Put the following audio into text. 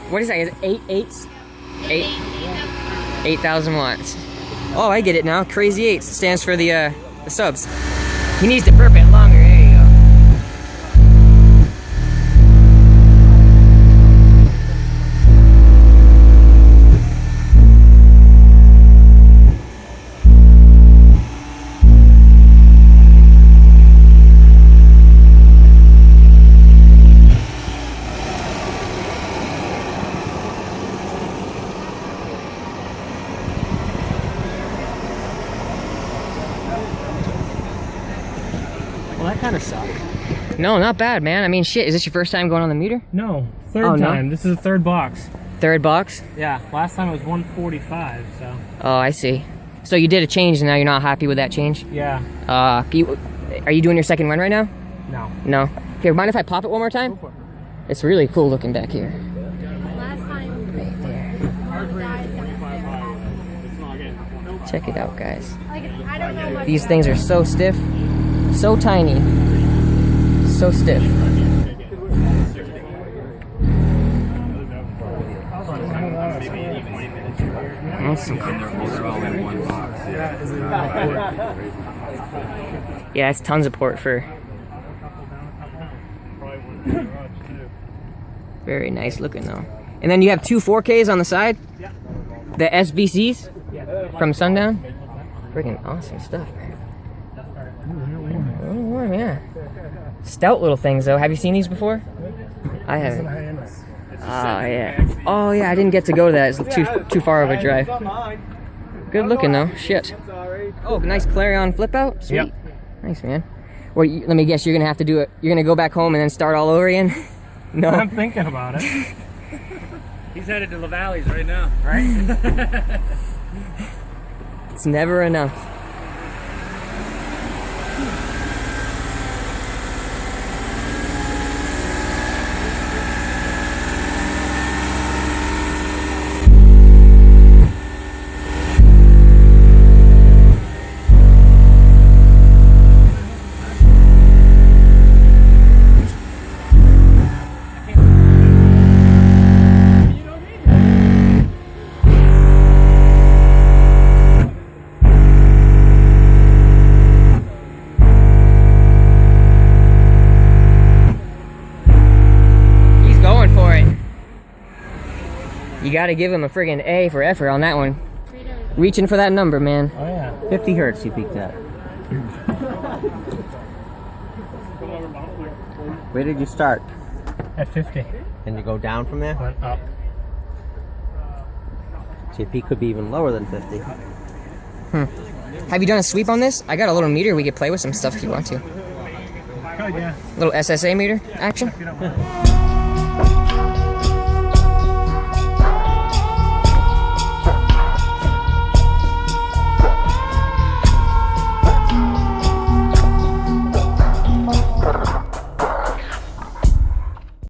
What is that? Is it 8's? 8,000 watts. Oh, I get it now. Crazy 8 stands for the subs. He needs to burp it longer. There you go. Well, that kind of sucked. No, not bad, man. I mean, shit. Is this your first time going on the meter? No, third time. No? This is the third box. Third box? Yeah, last time it was 145, so. Oh, I see. So you did a change and now you're not happy with that change? Yeah. Are you doing your second run right now? No. No? Here, mind if I pop it one more time? Go for it. It's really cool looking back here. Last time, Right there. Check it out, guys. like, I don't know much These about things are so stiff, so tiny, so stiff. Awesome. Yeah, it's tons of port for. Very nice looking though. And then you have two 4Ks on the side? The SBCs from Sundown? Freaking awesome stuff, man. A little warm, yeah. Stout little things though. Have you seen these before? I haven't. Oh yeah. Oh yeah, I didn't get to go to that. It's too far of a drive. Good looking though. Shit. Oh, nice Clarion flip out. Sweet. Yep. Nice, man. Well, let me guess. You're gonna have to do it. You're gonna go back home and then start all over again. No. I'm thinking about it. He's headed to La Valley's right now, right? It's never enough. You gotta give him a friggin' A for effort on that one. Reaching for that number, man. Oh yeah. 50 hertz you peaked at. Where did you start? At 50. And you go down from there? Went up. So your peak could be even lower than 50. Have you done a sweep on this? I got a little meter we could play with some stuff if you want to. Good, yeah. Little SSA meter action.